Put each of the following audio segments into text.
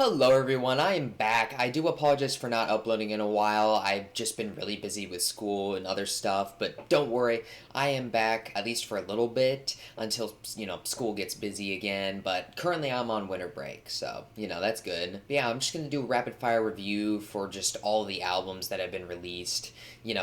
Hello everyone, I am back. I do apologize for not uploading in a while. I've just been really busy with school and other stuff, but don't worry, I am back at least for a little bit until, school gets busy again, but currently I'm on winter break, so, that's good. But yeah, I'm just gonna do a rapid fire review for just all the albums that have been released,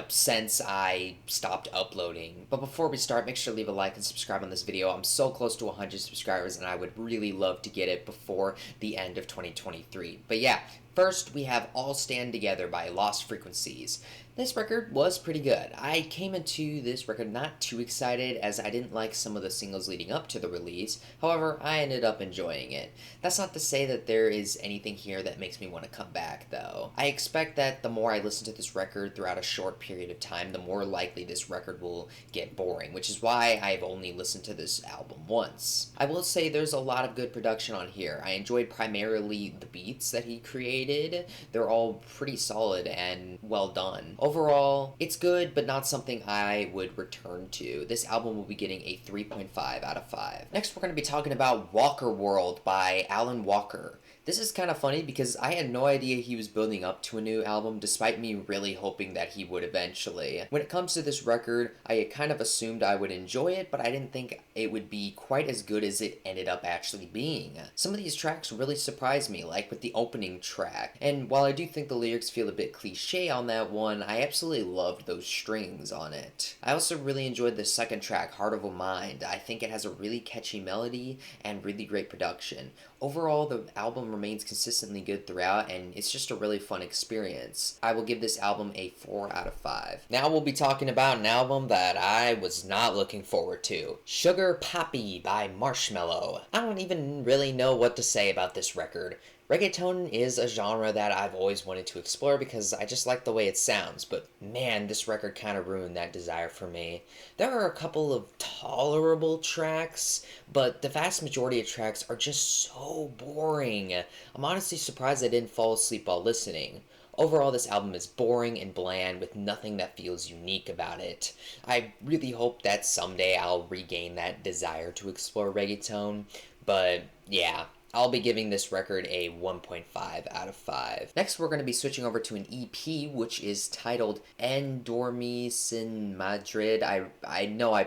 since I stopped uploading. But before we start, make sure to leave a like and subscribe on this video. I'm so close to 100 subscribers and I would really love to get it before the end of 2023. But yeah, first we have All Stand Together by Lost Frequencies. This record was pretty good. I came into this record not too excited as I didn't like some of the singles leading up to the release. However, I ended up enjoying it. That's not to say that there is anything here that makes me want to come back though. I expect that the more I listen to this record throughout a short period of time, the more likely this record will get boring, which is why I've only listened to this album once. I will say there's a lot of good production on here. I enjoyed primarily the beats that he created. They're all pretty solid and well done. Overall, it's good, but not something I would return to. This album will be getting a 3.5 out of 5. Next, we're going to be talking about Walkerworld by Alan Walker. This is kind of funny because I had no idea he was building up to a new album despite me really hoping that he would eventually. When it comes to this record, I had kind of assumed I would enjoy it, but I didn't think it would be quite as good as it ended up actually being. Some of these tracks really surprised me, like with the opening track. And while I do think the lyrics feel a bit cliche on that one, I absolutely loved those strings on it. I also really enjoyed the second track, Heart of a Mind. I think it has a really catchy melody and really great production. Overall, the album remains consistently good throughout, and it's just a really fun experience. I will give this album a 4 out of 5. Now we'll be talking about an album that I was not looking forward to. Sugar Papi by Marshmello. I don't even really know what to say about this record. Reggaeton is a genre that I've always wanted to explore because I just like the way it sounds, but man, this record kind of ruined that desire for me. There are a couple of tolerable tracks, but the vast majority of tracks are just so boring. I'm honestly surprised I didn't fall asleep while listening. Overall, this album is boring and bland with nothing that feels unique about it. I really hope that someday I'll regain that desire to explore reggaeton, but yeah. I'll be giving this record a 1.5 out of 5. Next, we're going to be switching over to an EP, which is titled En dormir sin Madrid. I know I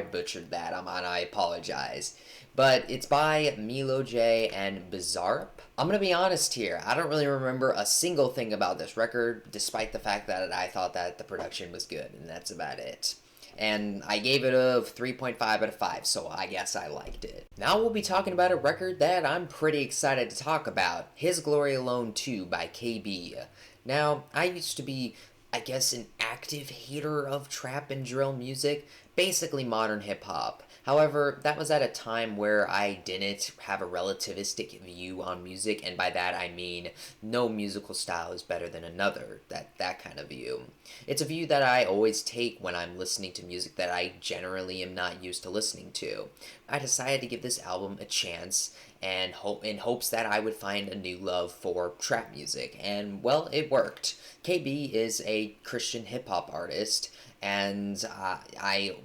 butchered that, and I apologize. But it's by Milo J and Bizarrap. I'm going to be honest here, I don't really remember a single thing about this record, despite the fact that I thought that the production was good, and that's about it. And I gave it a 3.5 out of 5, so I guess I liked it. Now we'll be talking about a record that I'm pretty excited to talk about, His Glory Alone 2 by KB. Now, I used to be, I guess, an active hater of trap and drill music, basically modern hip-hop. However, that was at a time where I didn't have a relativistic view on music, and by that I mean no musical style is better than another, that kind of view. It's a view that I always take when I'm listening to music that I generally am not used to listening to. I decided to give this album a chance, and in hopes that I would find a new love for trap music, and well, it worked. KB is a Christian hip-hop artist, and I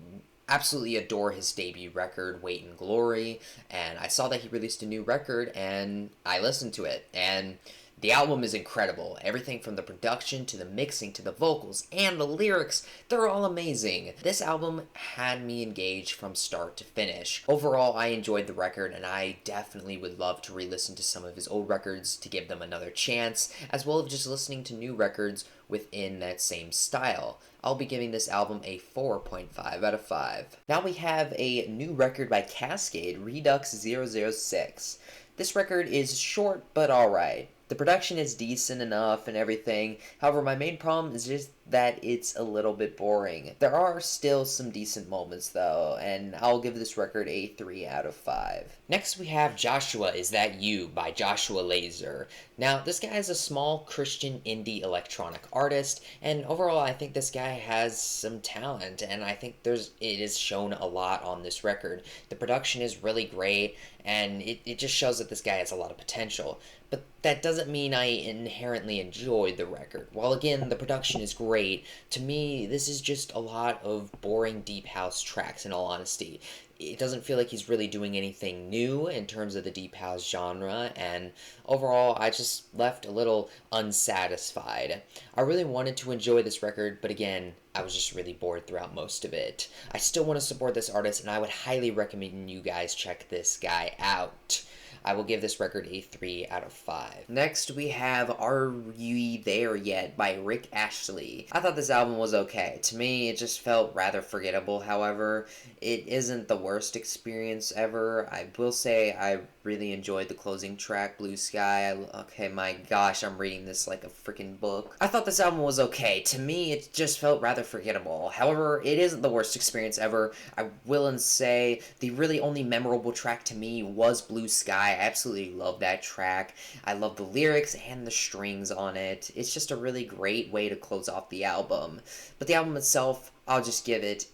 absolutely adore his debut record, Weight and Glory, and I saw that he released a new record, and I listened to it, and the album is incredible. Everything from the production to the mixing to the vocals and the lyrics, they're all amazing. This album had me engaged from start to finish. Overall, I enjoyed the record, and I definitely would love to re-listen to some of his old records to give them another chance, as well as just listening to new records within that same style. I'll be giving this album a 4.5 out of 5. Now we have a new record by Kaskade, REDUX 006. This record is short but alright. The production is decent enough and everything, however my main problem is just that it's a little bit boring. There are still some decent moments though, and I'll give this record a 3 out of 5. Next we have Joshua Is That You by Joshua LAZER. Now this guy is a small Christian indie electronic artist, and overall I think this guy has some talent, and I think it is shown a lot on this record. The production is really great, and it just shows that this guy has a lot of potential. But that doesn't mean I inherently enjoyed the record. While again, the production is great, great. To me, this is just a lot of boring deep house tracks, in all honesty. It doesn't feel like he's really doing anything new in terms of the deep house genre, and overall, I just left a little unsatisfied. I really wanted to enjoy this record, but again, I was just really bored throughout most of it. I still want to support this artist, and I would highly recommend you guys check this guy out. I will give this record a 3 out of 5. Next, we have Are You There Yet by Rick Astley. I thought this album was okay. To me, it just felt rather forgettable, however. It isn't the worst experience ever. I will say I really enjoyed the closing track, Blue Sky. Okay, my gosh, I'm reading this like a freaking book. I thought this album was okay. To me, it just felt rather forgettable. However, it isn't the worst experience ever. I will say the really only memorable track to me was Blue Sky. I absolutely love that track. I love the lyrics and the strings on it. It's just a really great way to close off the album. But the album itself, I'll just give it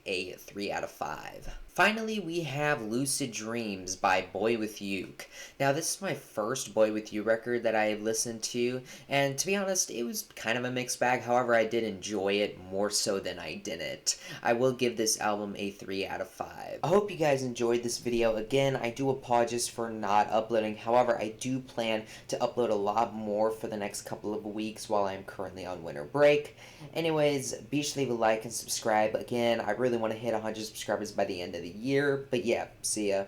a 3 out of 5. Finally, we have Lucid Dreams by BoyWithUke. Now, this is my first BoyWithUke record that I listened to, and to be honest, it was kind of a mixed bag. However, I did enjoy it more so than I didn't. I will give this album a 3 out of 5. I hope you guys enjoyed this video. Again, I do apologize for not uploading. However, I do plan to upload a lot more for the next couple of weeks while I'm currently on winter break. Anyways, be sure to leave a like and subscribe. Again, I really want to hit 100 subscribers by the end of the year. But yeah, see ya.